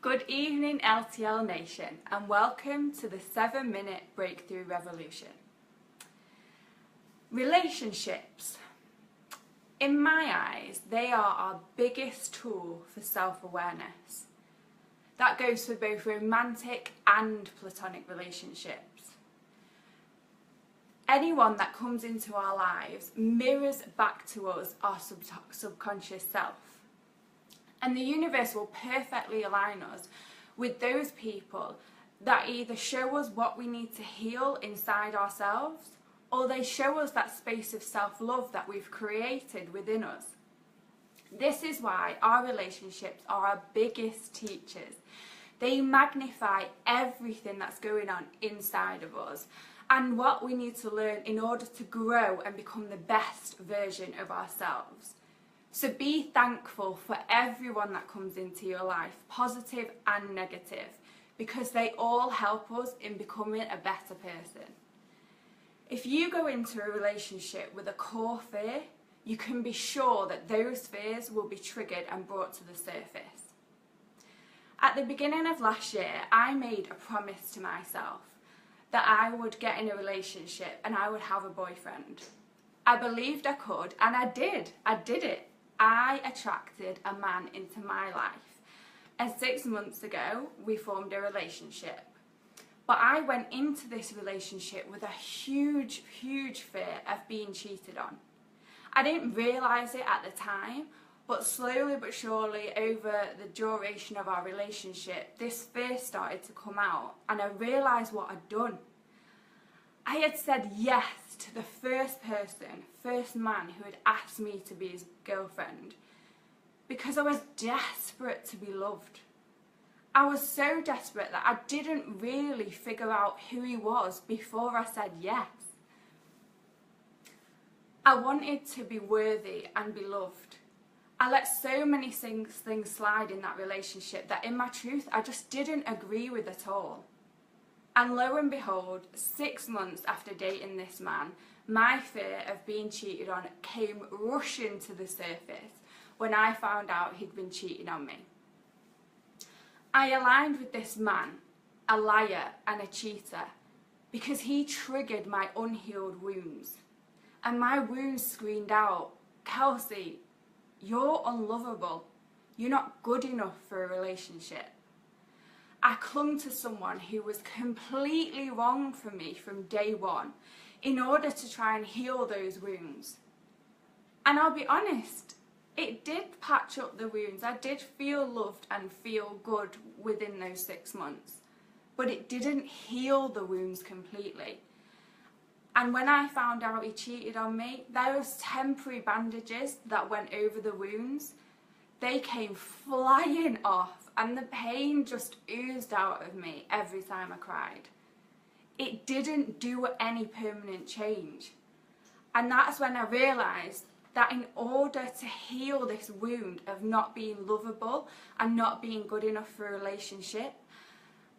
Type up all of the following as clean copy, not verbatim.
Good evening, LTL Nation, and welcome to the 7-Minute Breakthrough Revolution. Relationships. In my eyes, they are our biggest tool for self-awareness. That goes for both romantic and platonic relationships. Anyone that comes into our lives mirrors back to us our subconscious self. And the universe will perfectly align us with those people that either show us what we need to heal inside ourselves, or they show us that space of self-love that we've created within us. This is why our relationships are our biggest teachers. They magnify everything that's going on inside of us and what we need to learn in order to grow and become the best version of ourselves. So be thankful for everyone that comes into your life, positive and negative, because they all help us in becoming a better person. If you go into a relationship with a core fear, you can be sure that those fears will be triggered and brought to the surface. At the beginning of last year, I made a promise to myself that I would get in a relationship and I would have a boyfriend. I believed I could, and I did. I did it. I attracted a man into my life, and 6 months ago we formed a relationship. But I went into this relationship with a huge fear of being cheated on. I didn't realise it at the time, but slowly but surely over the duration of our relationship, this fear started to come out, and I realised what I'd done. I had said yes to the first man who had asked me to be his girlfriend because I was desperate to be loved. I was so desperate that I didn't really figure out who he was before I said yes. I wanted to be worthy and be loved. I let so many things slide in that relationship that in my truth I just didn't agree with at all. And lo and behold, 6 months after dating this man, my fear of being cheated on came rushing to the surface when I found out he'd been cheating on me. I aligned with this man, a liar and a cheater, because he triggered my unhealed wounds. And my wounds screamed out, "Kelsey, you're unlovable. You're not good enough for a relationship." I clung to someone who was completely wrong for me from day one in order to try and heal those wounds. And I'll be honest, it did patch up the wounds. I did feel loved and feel good within those 6 months, but it didn't heal the wounds completely. And when I found out he cheated on me, those temporary bandages that went over the wounds, they came flying off, and the pain just oozed out of me every time I cried. It didn't do any permanent change. And that's when I realised that in order to heal this wound of not being lovable and not being good enough for a relationship,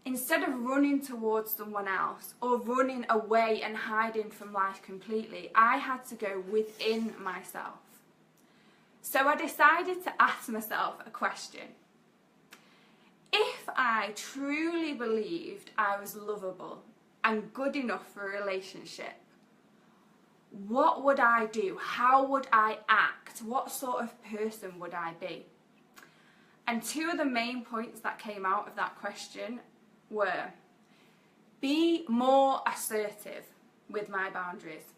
instead of running towards someone else or running away and hiding from life completely, I had to go within myself. So I decided to ask myself a question. If I truly believed I was lovable and good enough for a relationship, what would I do? How would I act? What sort of person would I be? And 2 of the main points that came out of that question were: be more assertive with my boundaries.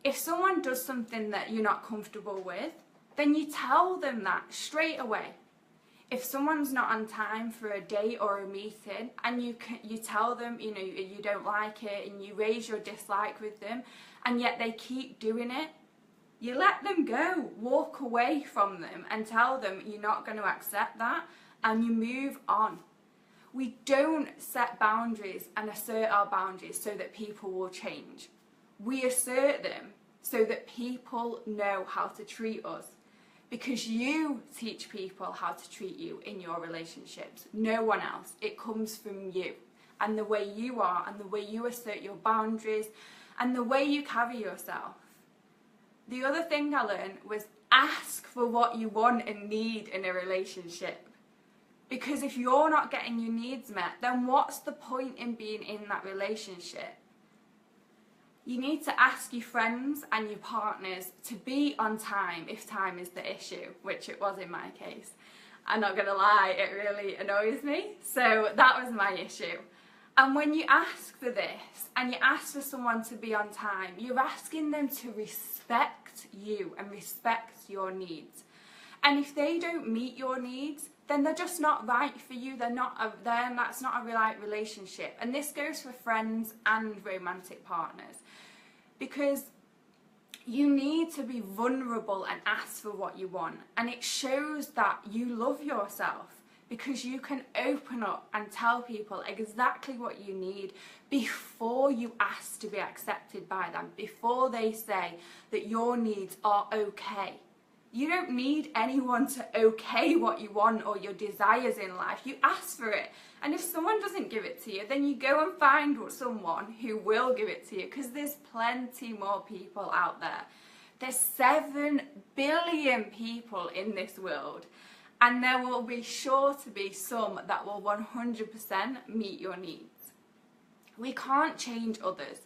If someone does something that you're not comfortable with, then you tell them that straight away. If someone's not on time for a date or a meeting and you tell them, you don't like it and you raise your dislike with them, and yet they keep doing it, you let them go. Walk away from them and tell them you're not going to accept that, and you move on. We don't set boundaries and assert our boundaries so that people will change. We assert them so that people know how to treat us. Because you teach people how to treat you in your relationships. No one else. It comes from you. And the way you are, and the way you assert your boundaries, and the way you carry yourself. The other thing I learned was ask for what you want and need in a relationship. Because if you're not getting your needs met, then what's the point in being in that relationship? You need to ask your friends and your partners to be on time if time is the issue, which it was in my case. I'm not going to lie, it really annoys me. So that was my issue. And when you ask for this and you ask for someone to be on time, you're asking them to respect you and respect your needs. And if they don't meet your needs, then they're just not right for you. That's not a right relationship. And this goes for friends and romantic partners. Because you need to be vulnerable and ask for what you want. And it shows that you love yourself, because you can open up and tell people exactly what you need before you ask to be accepted by them, before they say that your needs are okay. You don't need anyone to okay what you want or your desires in life. You ask for it. And if someone doesn't give it to you, then you go and find someone who will give it to you, because there's plenty more people out there. There's 7 billion people in this world, and there will be sure to be some that will 100% meet your needs. We can't change others.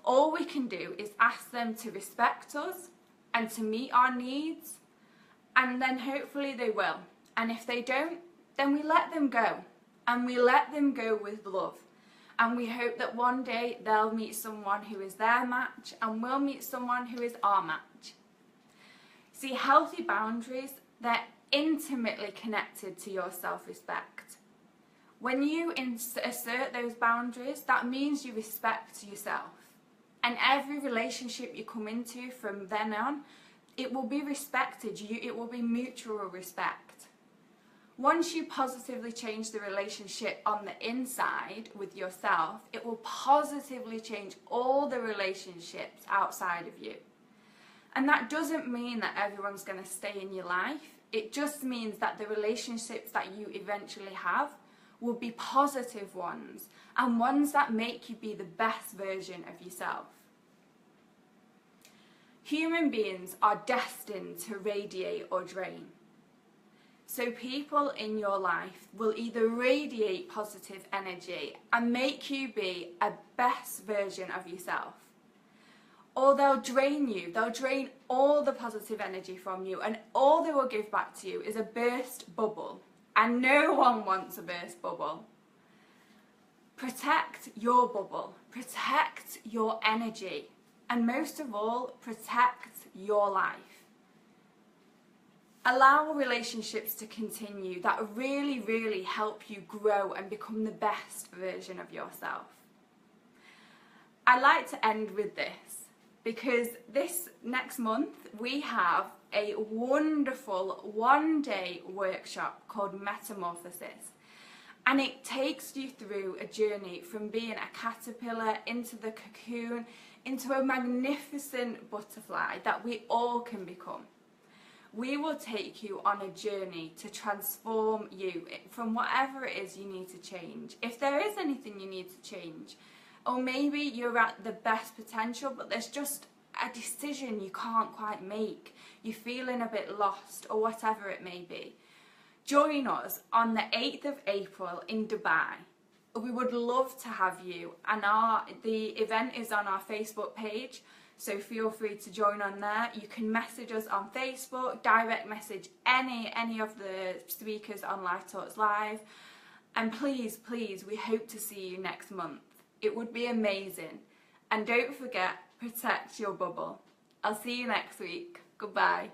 All we can do is ask them to respect us and to meet our needs, and then hopefully they will. And if they don't, then we let them go. And we let them go with love. And we hope that one day they'll meet someone who is their match, and we'll meet someone who is our match. See, healthy boundaries, they're intimately connected to your self-respect. When you assert those boundaries, that means you respect yourself. And every relationship you come into from then on, it will be respected. It will be mutual respect. Once you positively change the relationship on the inside with yourself, it will positively change all the relationships outside of you. And that doesn't mean that everyone's going to stay in your life. It just means that the relationships that you eventually have will be positive ones, and ones that make you be the best version of yourself. Human beings are destined to radiate or drain. So people in your life will either radiate positive energy and make you be a best version of yourself, or they'll drain you. They'll drain all the positive energy from you, and all they will give back to you is a burst bubble. And no one wants a burst bubble. Protect your bubble. Protect your energy. And most of all, protect your life. Allow relationships to continue that really, really help you grow and become the best version of yourself. I'd like to end with this, because this next month we have a wonderful one-day workshop called Metamorphosis. And it takes you through a journey from being a caterpillar into the cocoon, into a magnificent butterfly that we all can become. We will take you on a journey to transform you from whatever it is you need to change. If there is anything you need to change, or maybe you're at the best potential, but there's just a decision you can't quite make, you're feeling a bit lost, or whatever it may be. Join us on the 8th of April in Dubai. We would love to have you, and the event is on our Facebook page, so feel free to join on there. You can message us on Facebook, direct message any of the speakers on Life Talks Live, and please, we hope to see you next month. It would be amazing. And don't forget, protect your bubble. I'll see you next week. Goodbye.